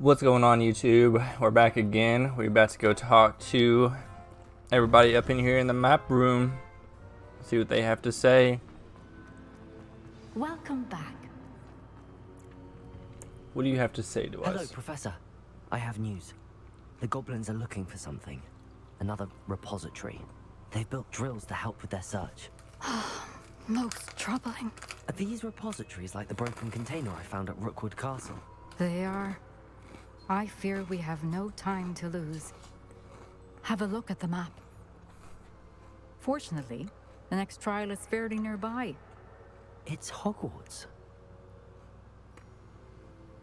What's going on, YouTube? We're back again. We're about to go talk to everybody up in here in the map room. See what they have to say. Welcome back. What do you have to say to Hello, us? Professor. I have news. The goblins are looking for something. Another repository. They've built drills to help with their search. Most troubling. Are these repositories like the broken container I found at Rookwood Castle? They are. I fear we have no time to lose. Have a look at the map. Fortunately, the next trial is fairly nearby. It's Hogwarts.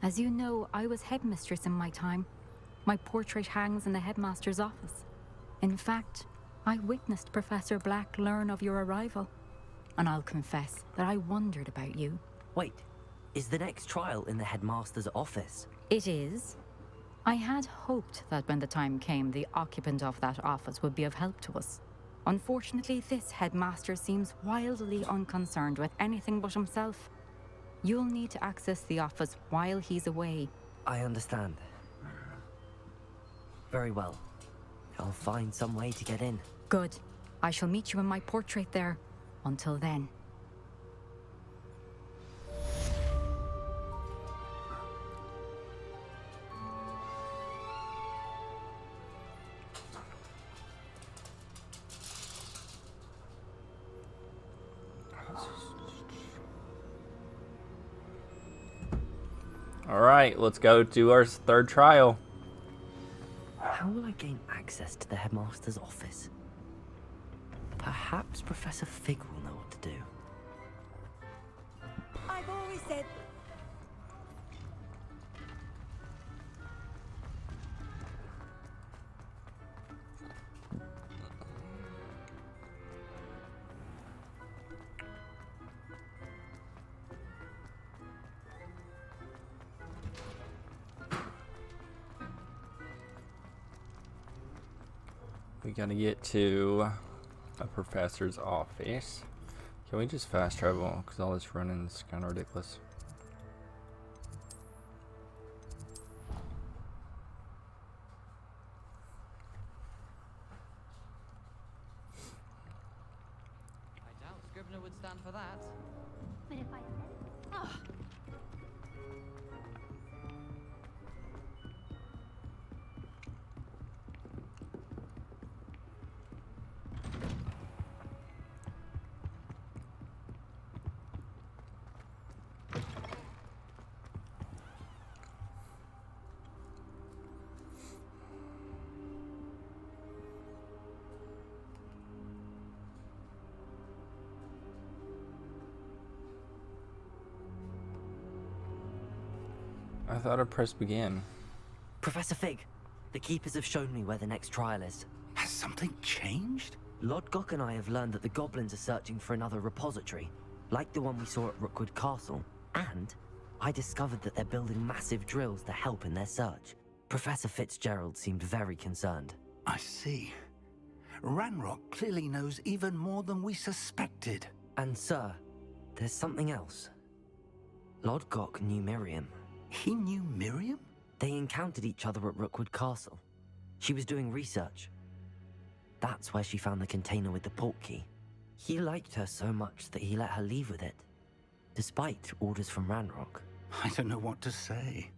As you know, I was headmistress in my time. My portrait hangs in the headmaster's office. In fact, I witnessed Professor Black learn of your arrival. And I'll confess that I wondered about you. Wait, is the next trial in the headmaster's office? It is. I had hoped that when the time came, the occupant of that office would be of help to us. Unfortunately, this headmaster seems wildly unconcerned with anything but himself. You'll need to access the office while he's away. I understand. Very well. I'll find some way to get in. Good. I shall meet you in my portrait there. Until then. Alright, let's go to our third trial. How will I gain access to the headmaster's office? Perhaps Professor Fig will know what to do. I've always said... We gotta get to a professor's office. Can we just fast travel? Because all this running is kind of ridiculous. I doubt Scrivener would stand for that. But if I said... I thought I pressed begin. Professor Fig, the keepers have shown me where the next trial is. Has something changed? Lodgok and I have learned that the goblins are searching for another repository, like the one we saw at Rookwood Castle. And I discovered that they're building massive drills to help in their search. Professor Fitzgerald seemed very concerned. I see. Ranrock clearly knows even more than we suspected. And sir, there's something else. Lodgok knew Miriam. He knew Miriam? They encountered each other at Rookwood Castle. She was doing research. That's where she found the container with the port key. He liked her so much that he let her leave with it, despite orders from Ranrock. I don't know what to say.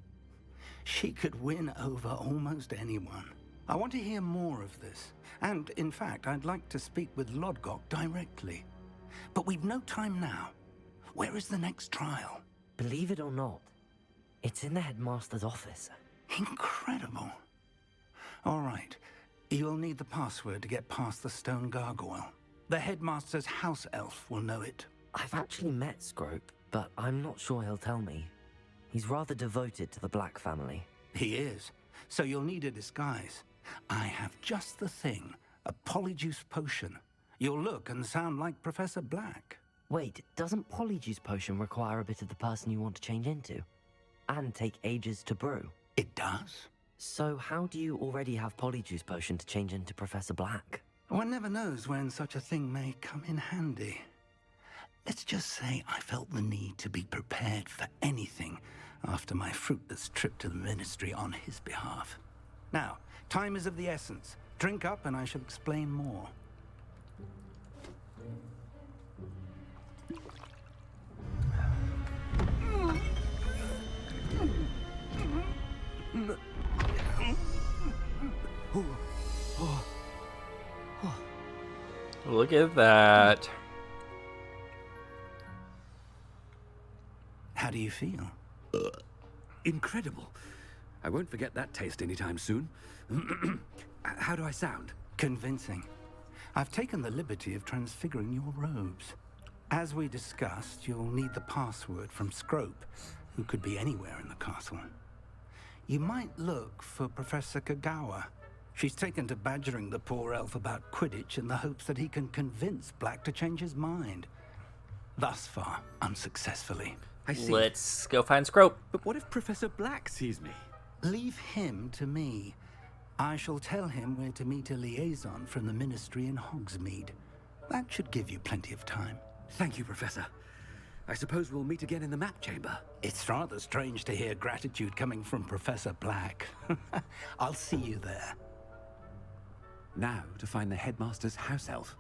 She could win over almost anyone. I want to hear more of this. And, in fact, I'd like to speak with Lodgok directly. But we've no time now. Where is the next trial? Believe it or not, it's in the headmaster's office. Incredible. All right. You'll need the password to get past the stone gargoyle. The headmaster's house elf will know it. I've actually met Scrope, but I'm not sure he'll tell me. He's rather devoted to the Black family. He is. So you'll need a disguise. I have just the thing. A polyjuice potion. You'll look and sound like Professor Black. Wait, doesn't Polyjuice Potion require a bit of the person you want to change into? And take ages to brew? It does? So how do you already have Polyjuice Potion to change into Professor Black? One never knows when such a thing may come in handy. Let's just say I felt the need to be prepared for anything after my fruitless trip to the Ministry on his behalf. Now, time is of the essence. Drink up and I shall explain more. Look at that. How do you feel? Incredible. I won't forget that taste anytime soon. How do I sound? Convincing. I've taken the liberty of transfiguring your robes. As we discussed, you'll need the password from Scrope, who could be anywhere in the castle. You might look for Professor Kagawa. She's taken to badgering the poor elf about Quidditch in the hopes that he can convince Black to change his mind. Thus far, unsuccessfully. I see. Let's go find Scrope. But what if Professor Black sees me? Leave him to me. I shall tell him where to meet a liaison from the Ministry in Hogsmeade. That should give you plenty of time. Thank you, Professor. I suppose we'll meet again in the map chamber. It's rather strange to hear gratitude coming from Professor Black. I'll see you there. Now to find the headmaster's house elf.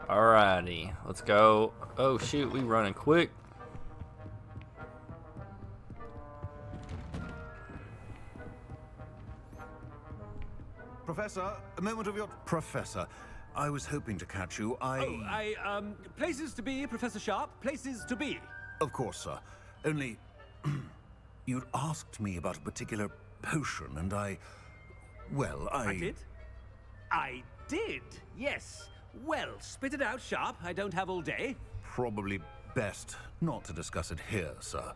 Alrighty, let's go. Oh shoot, we running quick. Professor, a moment of your... Professor, I was hoping to catch you. Places to be, Professor Sharp. Places to be. Of course, sir. Only... you'd asked me about a particular potion, and well, I did? I did, yes. Well, spit it out, Sharp. I don't have all day. Probably best not to discuss it here, sir.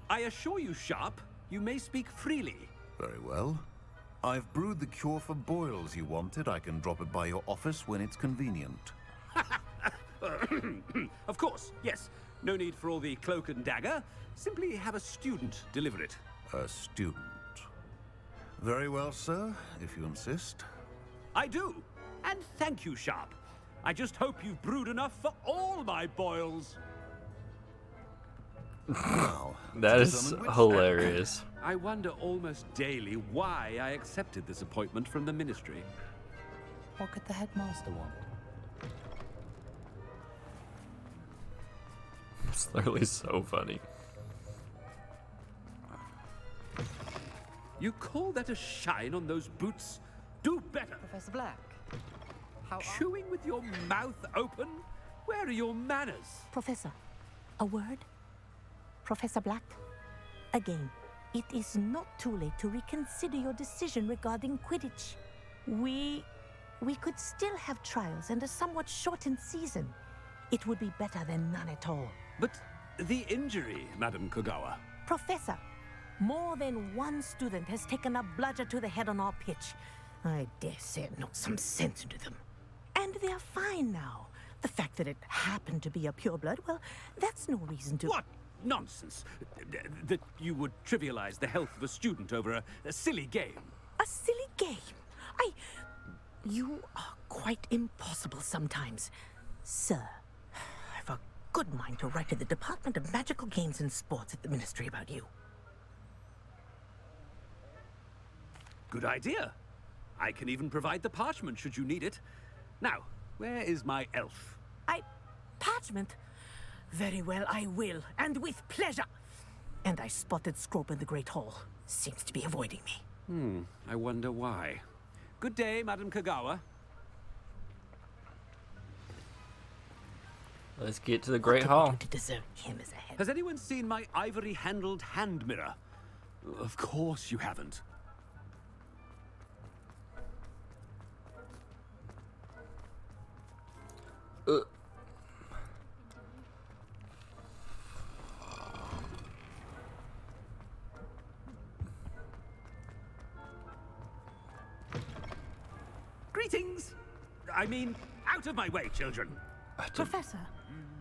I assure you, Sharp, you may speak freely. Very well. I've brewed the cure for boils you wanted. I can drop it by your office when it's convenient. Of course, yes. No need for all the cloak and dagger. Simply have a student deliver it. A student. Very well, sir, if you insist. I do. And thank you, Sharp. I just hope you've brewed enough for all my boils. Now, That is hilarious. I wonder almost daily why I accepted this appointment from the Ministry. What could the headmaster want? It's literally so funny. You call that a shine on those boots? Do better. Professor Black. How Chewing with your mouth open? Where are your manners? Professor, a word? Professor Black, again, it is not too late to reconsider your decision regarding Quidditch. We could still have trials and a somewhat shortened season. It would be better than none at all. But the injury, Madam Kagawa. Professor, more than one student has taken a bludger to the head on our pitch. I dare say it knocked some sense into them. And they're fine now. The fact that it happened to be a pureblood, well, that's no reason to... What nonsense! That you would trivialize the health of a student over a silly game. A silly game? You are quite impossible sometimes. Sir, I've a good mind to write to the Department of Magical Games and Sports at the Ministry about you. Good idea. I can even provide the parchment should you need it. Now, where is my elf? Parchment? Very well, I will, and with pleasure. And I spotted Scrope in the Great Hall. Seems to be avoiding me. I wonder why. Good day, Madam Kagawa. Let's get to the Great What Hall. did you do to deserve him as a head? Has anyone seen my ivory-handled hand mirror? Of course you haven't. Greetings! I mean, out of my way, children. Professor,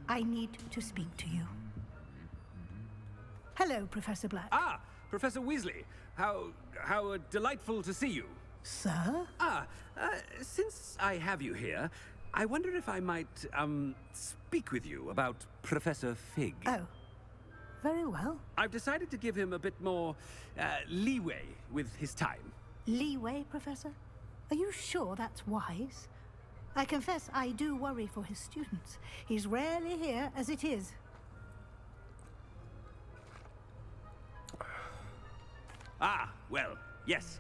I need to speak to you. Hello, Professor Black. Ah, Professor Weasley. How delightful to see you. Sir? Since I have you here, I wonder if I might, speak with you about Professor Fig. Oh, very well. I've decided to give him a bit more, leeway with his time. Leeway, Professor? Are you sure that's wise? I confess I do worry for his students. He's rarely here as it is. Well, yes.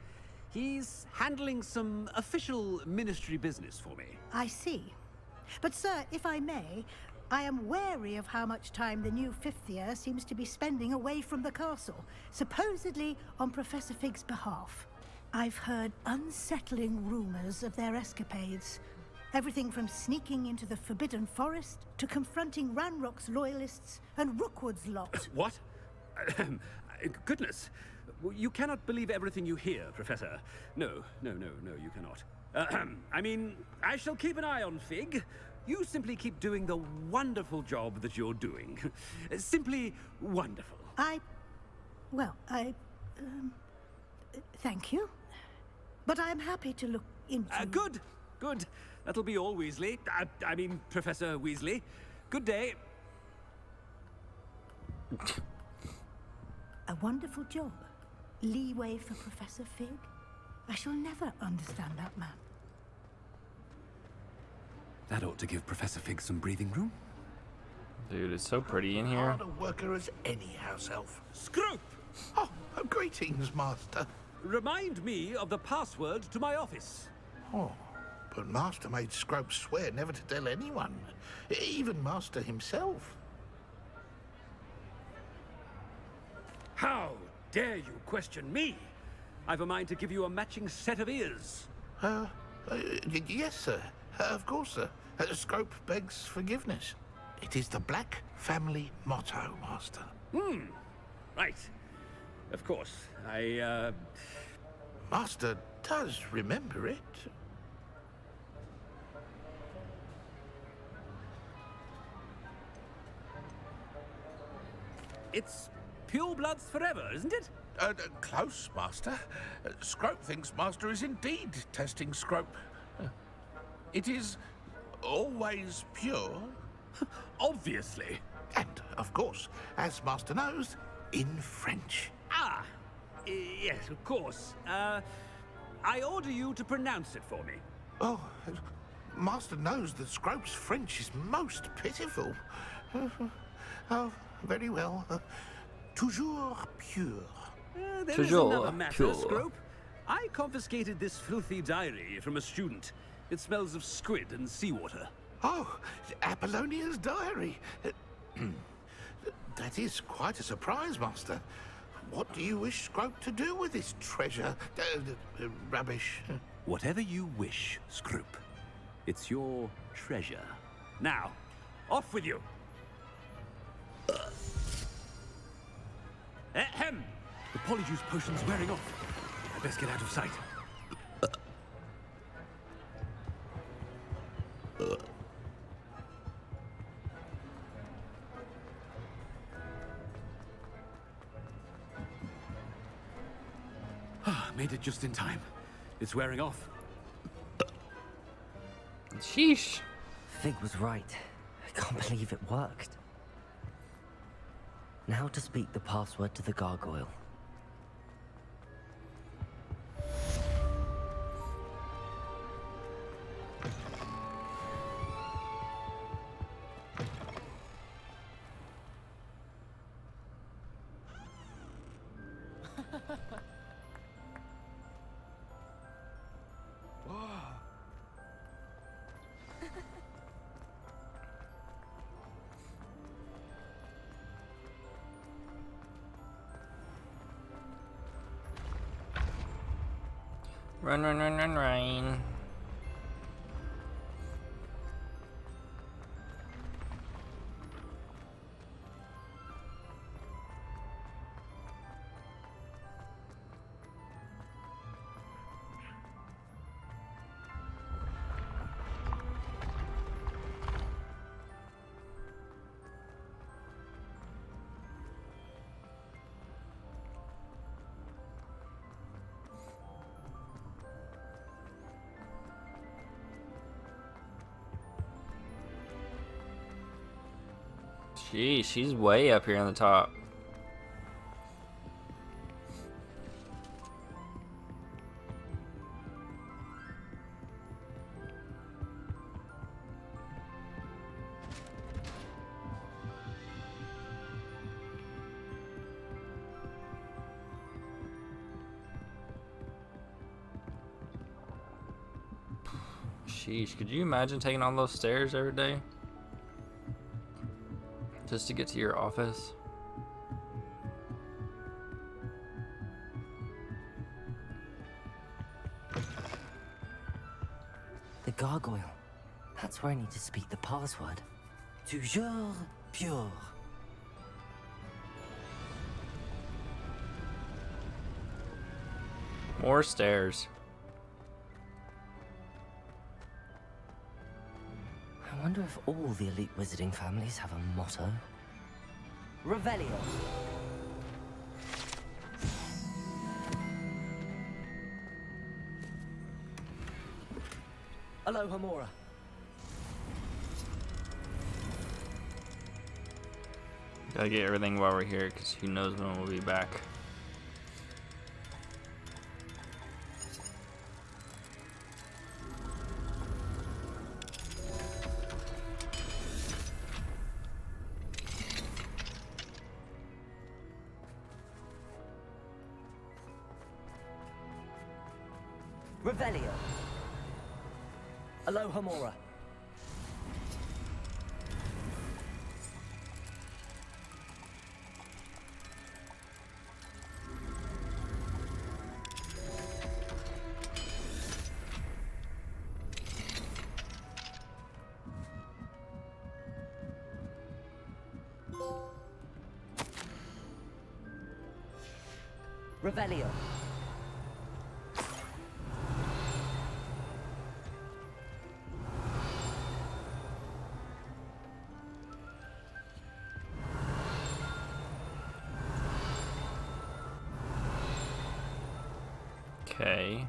He's handling some official ministry business for me. I see. But sir, if I may, I am wary of how much time the new fifth year seems to be spending away from the castle, supposedly on Professor Fig's behalf. I've heard unsettling rumors of their escapades. Everything from sneaking into the Forbidden Forest to confronting Ranrock's loyalists and Rookwood's lot. What? Goodness. You cannot believe everything you hear, Professor. No, you cannot. I mean, I shall keep an eye on Fig. You simply keep doing the wonderful job that you're doing. Simply wonderful. Thank you. But I'm happy to look into... Good. That'll be all, Weasley. I mean, Professor Weasley. Good day. A wonderful job. Leeway for Professor Fig? I shall never understand that man. That ought to give Professor Fig some breathing room. Dude, it's so pretty in here. Hard a worker as any house elf. Scroop! Oh, greetings, Master. Remind me of the password to my office. Oh, but Master made Scrope swear never to tell anyone, even Master himself. How dare you question me? I've a mind to give you a matching set of ears. Yes, sir. Of course, sir. Scrope begs forgiveness. It is the Black family motto, Master. Right. Of course. Master does remember it. It's pure bloods forever, isn't it? Close, Master. Scrope thinks Master is indeed testing Scrope. It is always pure. Obviously. And, of course, as Master knows, in French. Yes, of course. I order you to pronounce it for me. Oh, Master knows that Scrope's French is most pitiful. Oh, very well. Toujours pure. There is Toujours another matter, pure. Scrope. I confiscated this filthy diary from a student. It smells of squid and seawater. Oh, Apollonia's diary. That is quite a surprise, Master. What do you wish Scrope to do with this treasure? Rubbish. Whatever you wish, Scrope. It's your treasure. Now, off with you. Ahem! The Polyjuice potion's wearing off. I best get out of sight. Made it just in time. It's wearing off. Sheesh. Fig was right. I can't believe it worked. Now to speak the password to the gargoyle. Run. Geez, she's way up here on the top. Sheesh, could you imagine taking all those stairs every day? Just to get to your office? The gargoyle. That's where I need to speak the password. Toujours pure. More stairs. I wonder if all the elite wizarding families have a motto. Revelio. Aloha Mora. Gotta get everything while we're here, because who knows when we'll be back. Revelio. Aloha Mora. Revelio. Okay.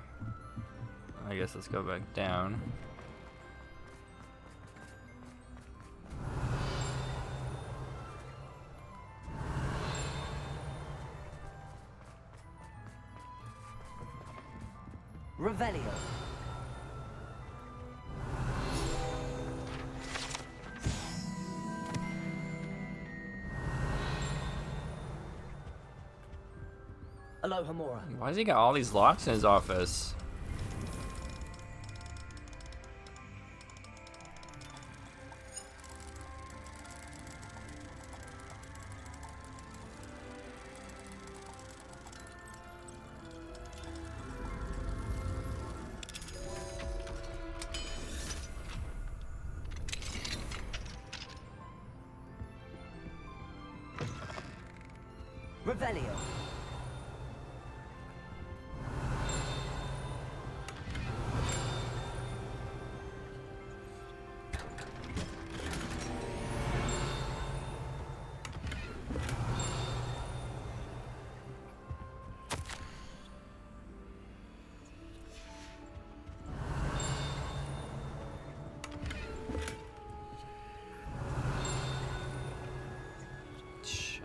I guess let's go back down. Revelio. Aloha Mora. Why has he got all these locks in his office? Revelio.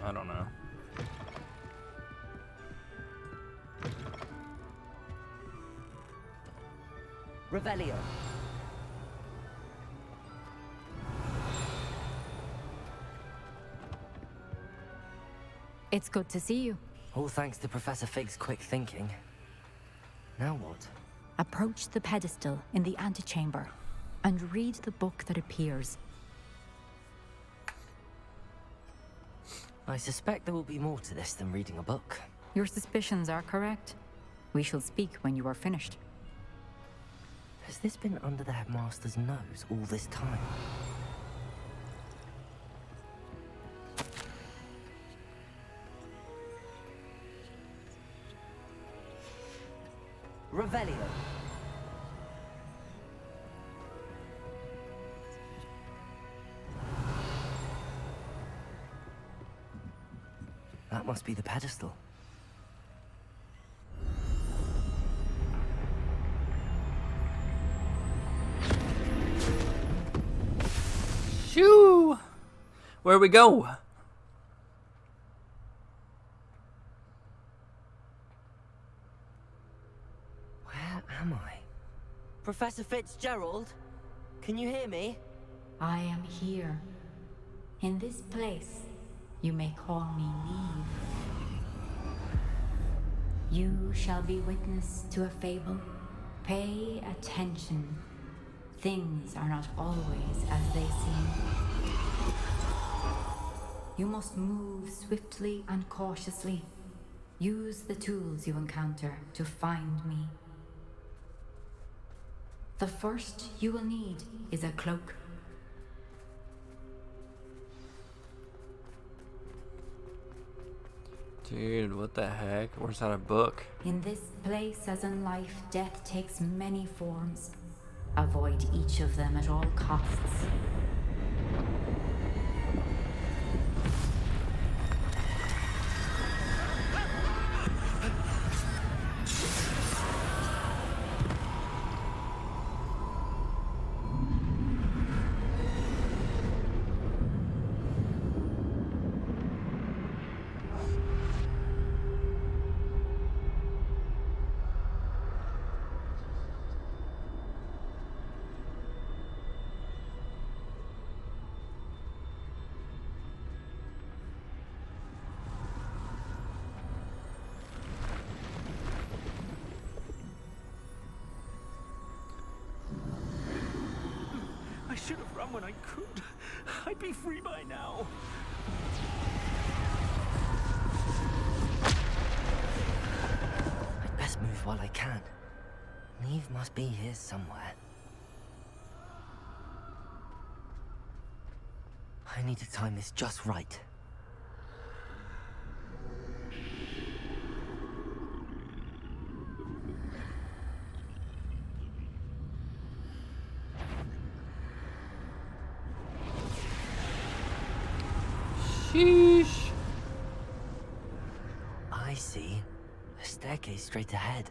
I don't know. Revelio. It's good to see you. All thanks to Professor Fig's quick thinking. Now what? Approach the pedestal in the antechamber and read the book that appears. I suspect there will be more to this than reading a book. Your suspicions are correct. We shall speak when you are finished. Has this been under the headmaster's nose all this time? Revelio. That must be the pedestal. Shoo! Where we go? Where am I? Professor Fitzgerald? Can you hear me? I am here. In this place, you may call me Neve. You shall be witness to a fable. Pay attention. Things are not always as they seem. You must move swiftly and cautiously. Use the tools you encounter to find me. The first you will need is a cloak. Dude, what the heck? Where's that a book? In this place, as in life, death takes many forms. Avoid each of them at all costs. I should have run when I could. I'd be free by now. I'd best move while I can. Neve must be here somewhere. I need to time this just right. Sheesh. I see. A staircase straight ahead.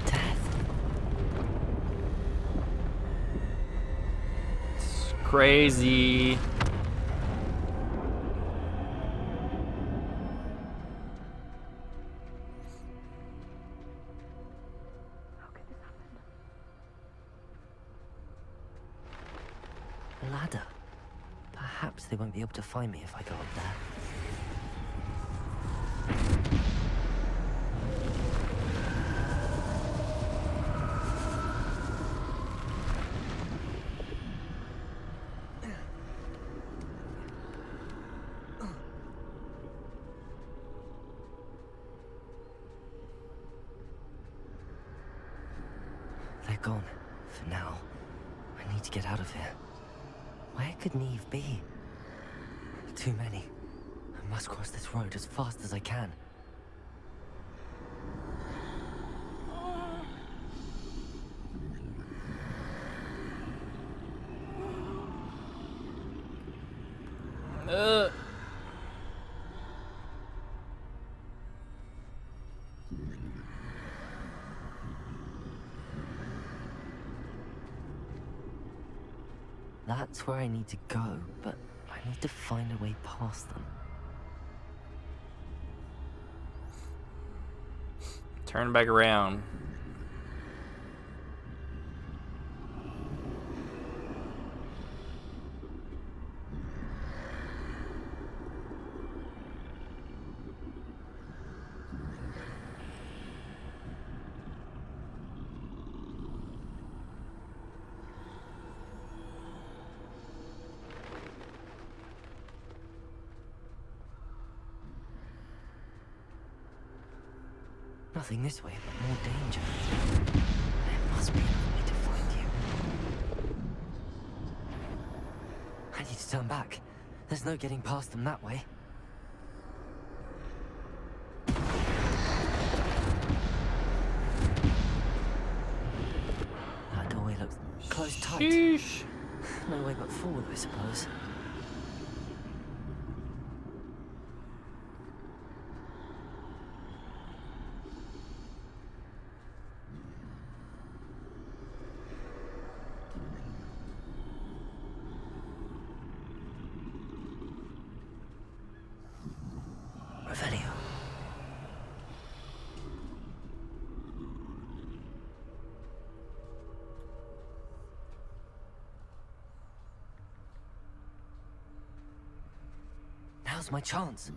Death. It's crazy. A ladder. Perhaps they won't be able to find me if I go up there. They're gone, for now. I need to get out of here. Where could Neve be? Too many. I must cross this road as fast as I can. That's where I need to go, but I need to find a way past them. Turn back around. Nothing this way, but more danger. There must be another way to find you. I need to turn back. There's no getting past them that way. That doorway looks closed tight. Sheesh. No way but forward, I suppose. Now's my chance.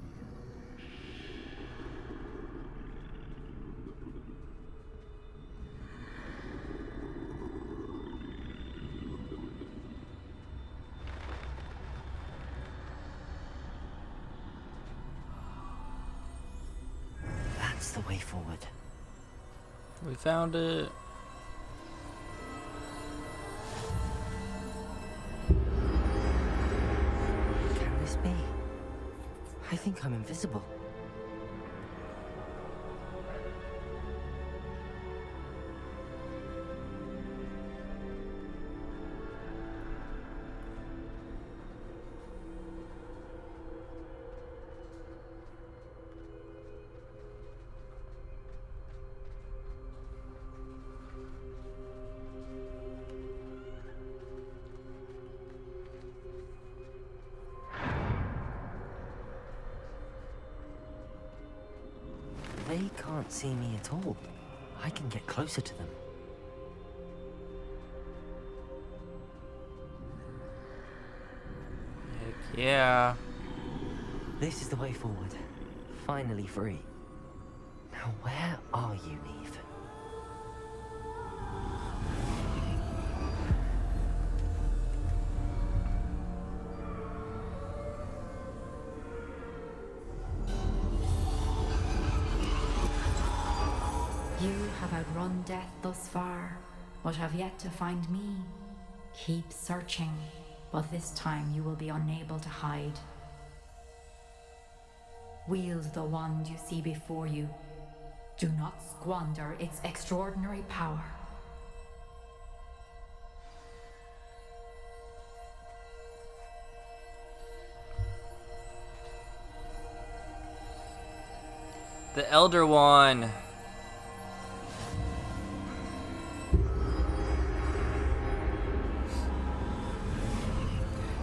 That's the way forward. We found it. Can this be? I think I'm invisible. They can't see me at all. I can get closer to them. Heck yeah. This is the way forward. Finally free. Now where are you, Neve? You have outrun death thus far, but have yet to find me. Keep searching, but this time you will be unable to hide. Wield the wand you see before you. Do not squander its extraordinary power. The Elder One.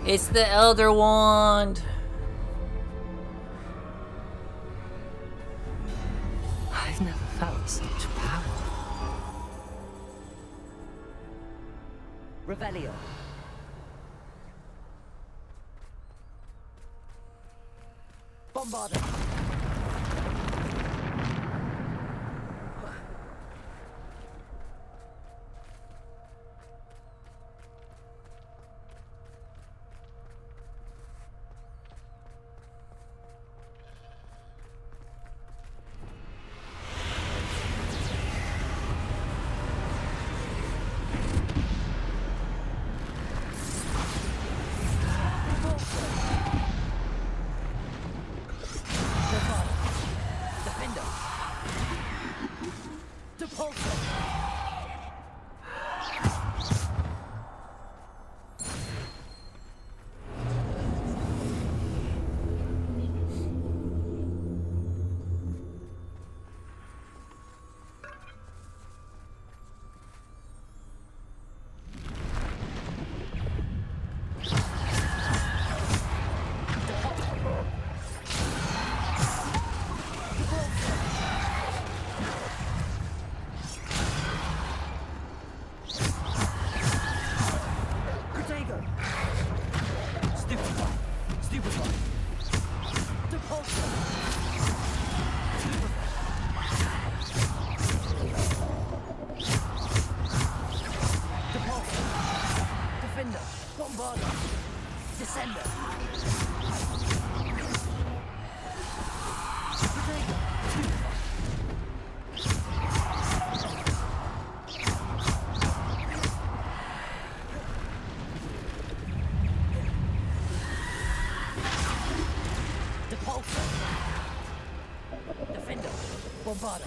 It's the Elder Wand. I've never felt such power. Revelio. Bombarda. Bombarda.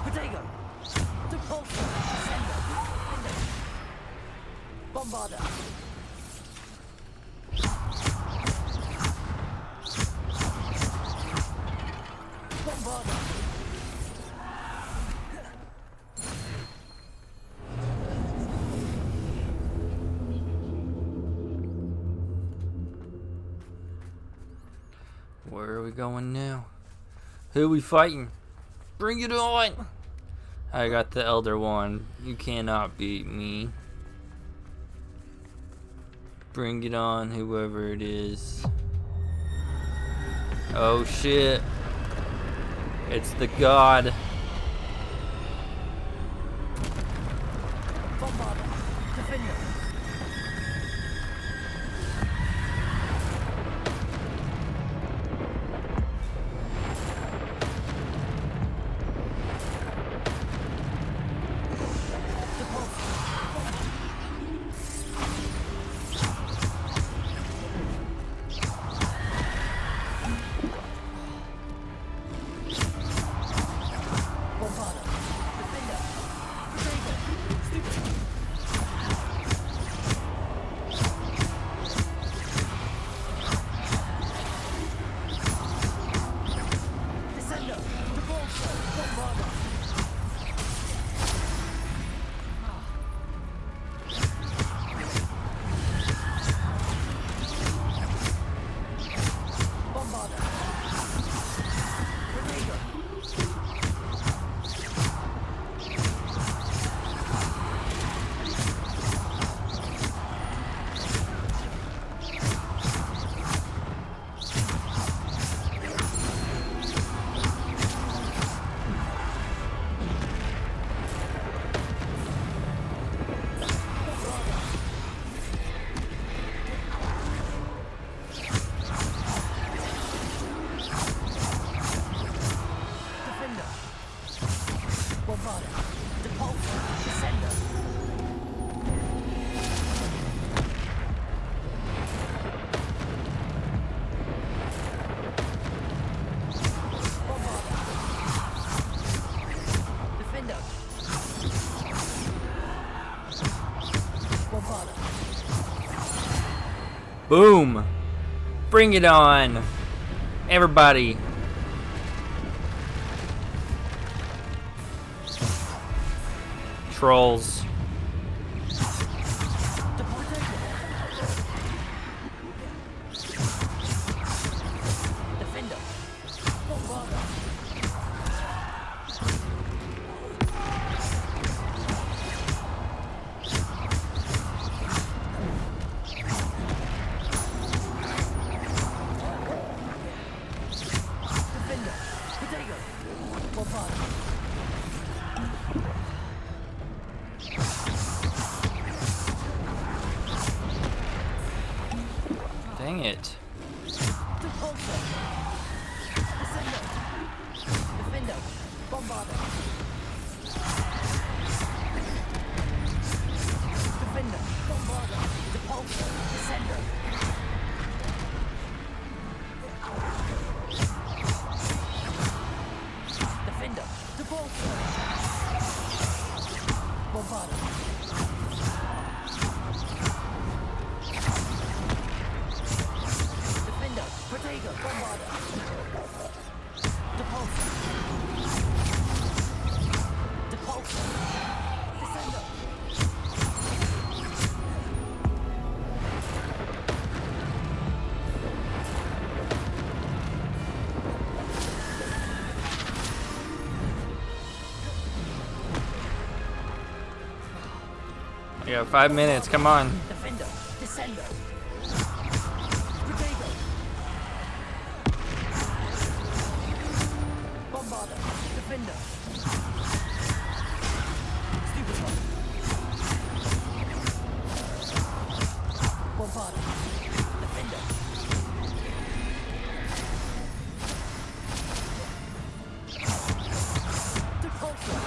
Protego. Depulso. Bombarda. Bombarda. Where are we going now? Who are we fighting? Bring it on! I got the Elder Wand. You cannot beat me. Bring it on, whoever it is. Oh shit. It's the god. Bombarder. Defender. Boom! Bring it on! Everybody! Trolls. Dang it. We got 5 minutes, come on. Defender. Descender. Bombarder. Defender. Stupid one. Bombarder. Defender. Repulsor.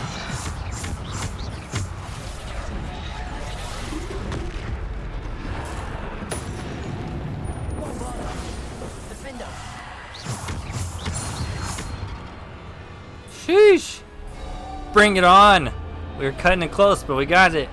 Sheesh! Bring it on! We were cutting it close, but we got it.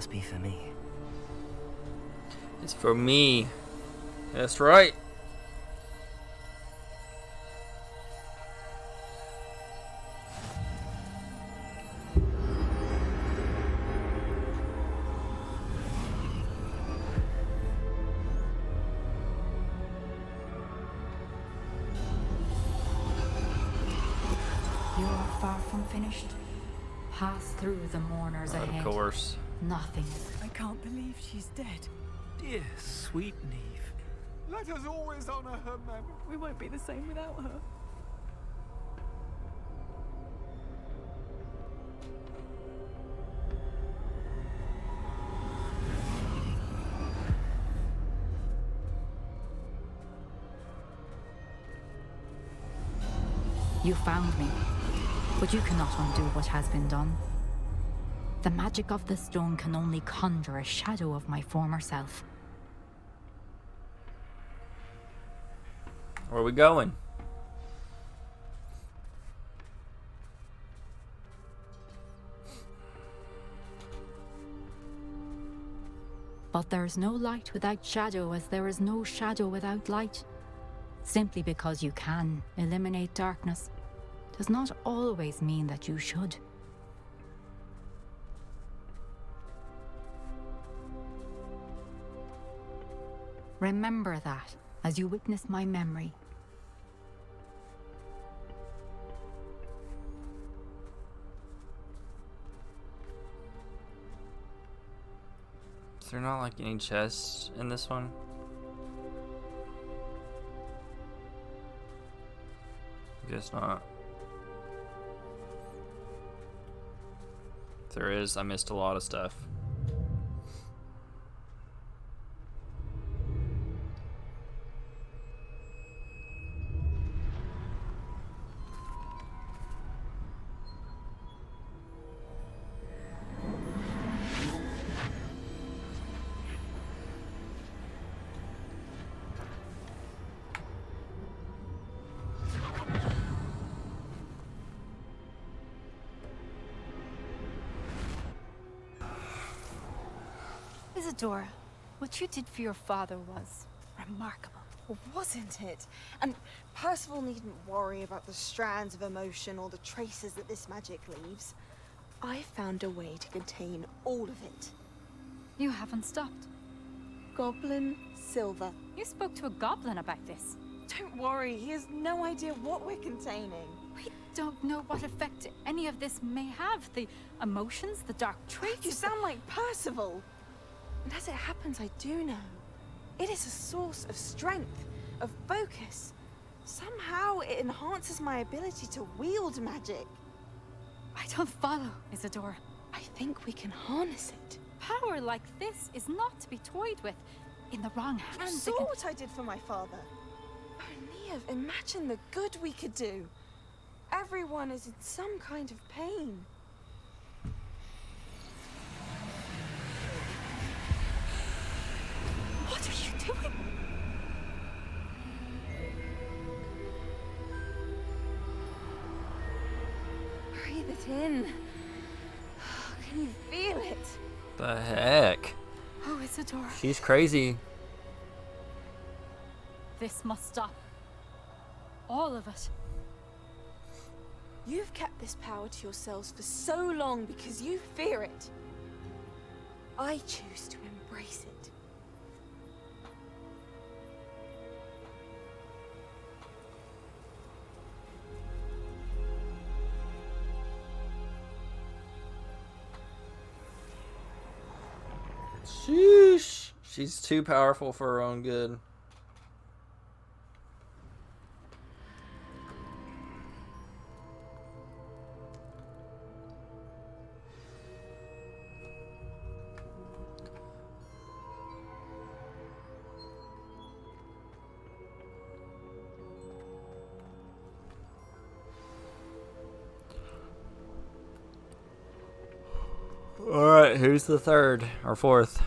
must be for me. It's for me. That's right. You're far from finished. Pass through the mourners ahead. Of course. Nothing. I can't believe she's dead. Dear, sweet Neve. Let us always honor her memory. We won't be the same without her. You found me, but you cannot undo what has been done. The magic of the stone can only conjure a shadow of my former self. Where are we going? But there is no light without shadow, as there is no shadow without light. Simply because you can eliminate darkness does not always mean that you should. Remember that as you witness my memory. Is there not like any chests in this one? Guess not. If there is, I missed a lot of stuff. Isadora, what you did for your father was remarkable. Well, wasn't it? And Percival needn't worry about the strands of emotion or the traces that this magic leaves. I found a way to contain all of it. You haven't stopped. Goblin Silver. You spoke to a goblin about this. Don't worry, he has no idea what we're containing. We don't know what effect any of this may have. The emotions, the dark traits. You sound like Percival. And as it happens, I do know. It is a source of strength, of focus. Somehow it enhances my ability to wield magic. I don't follow, Isadora. I think we can harness it. Power like this is not to be toyed with. In the wrong hands, You saw what I did for my father. Oh, Neve, imagine the good we could do. Everyone is in some kind of pain. What are you doing? Breathe it in. Can you feel it? The heck? Oh, Isadora. She's crazy. This must stop. All of it. You've kept this power to yourselves for so long because you fear it. I choose to embrace it. Sheesh. She's too powerful for her own good. Alright, who's the third or fourth?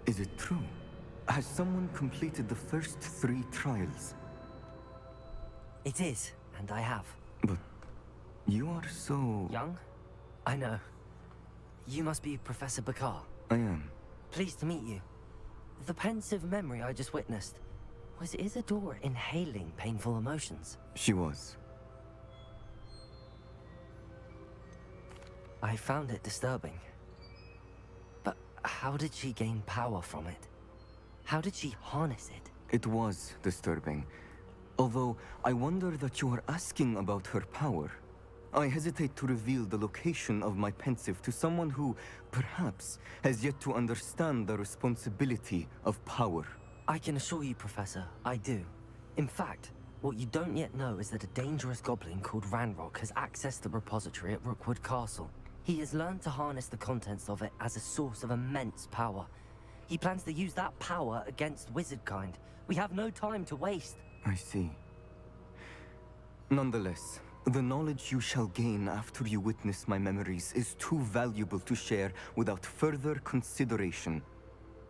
Is it true? Has someone completed the first 3 trials? It is, and I have. But you are so... Young? I know. You must be Professor Bakar. I am. Pleased to meet you. The pensive memory I just witnessed. Was Isadora inhaling painful emotions? She was. I found it disturbing. But how did she gain power from it? How did she harness it? It was disturbing. Although, I wonder that you are asking about her power. I hesitate to reveal the location of my pensive to someone who, perhaps, has yet to understand the responsibility of power. I can assure you, Professor, I do. In fact, what you don't yet know is that a dangerous goblin called Ranrock has accessed the repository at Rookwood Castle. He has learned to harness the contents of it as a source of immense power. He plans to use that power against wizardkind. We have no time to waste. I see. Nonetheless, the knowledge you shall gain after you witness my memories is too valuable to share without further consideration.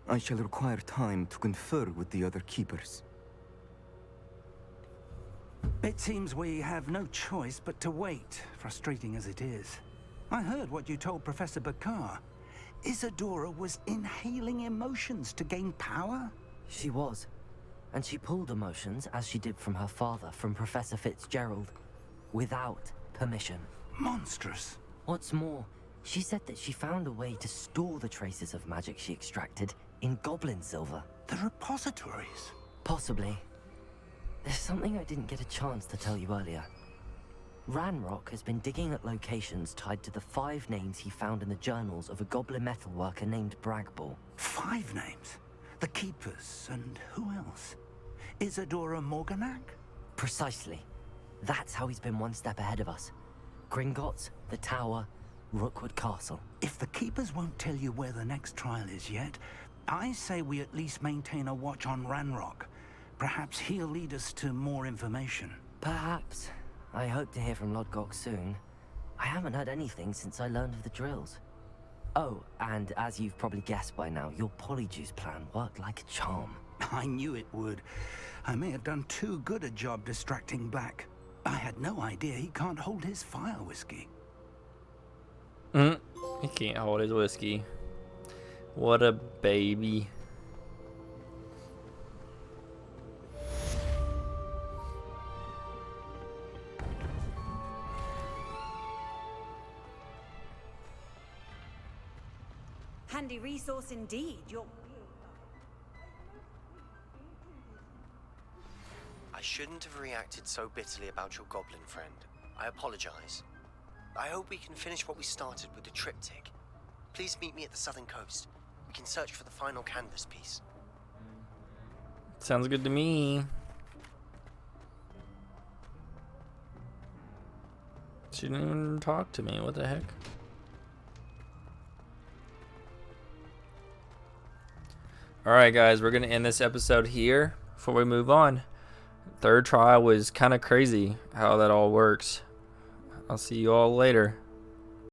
I shall require time to confer with the other keepers. It seems we have no choice but to wait, frustrating as it is. I heard what you told Professor Bakar. Isadora was inhaling emotions to gain power? She was. And she pulled emotions, as she did from her father, from Professor Fitzgerald, without permission. Monstrous. What's more, she said that she found a way to store the traces of magic she extracted in goblin silver. The repositories? Possibly. There's something I didn't get a chance to tell you earlier. Ranrock has been digging at locations tied to the 5 names he found in the journals of a goblin metalworker named Bragball. 5 names? The Keepers, and who else? Isadora Morganac? Precisely. That's how he's been one step ahead of us. Gringotts, the Tower, Rookwood Castle. If the Keepers won't tell you where the next trial is yet, I say we at least maintain a watch on Ranrock. Perhaps he'll lead us to more information. Perhaps. I hope to hear from Lodgok soon. I haven't heard anything since I learned of the drills. Oh, and as you've probably guessed by now, your polyjuice plan worked like a charm. I knew it would. I may have done too good a job distracting Black. I had no idea he can't hold his fire whiskey. He can't hold his whiskey. What a baby. Handy resource indeed. I shouldn't have reacted so bitterly about your goblin friend. I apologize. I hope we can finish what we started with the triptych. Please meet me at the southern coast. We can search for the final canvas piece. Sounds good to me. She didn't even talk to me. What the heck? Alright guys, we're going to end this episode here before we move on. Third trial was kind of crazy how that all works. I'll see you all later.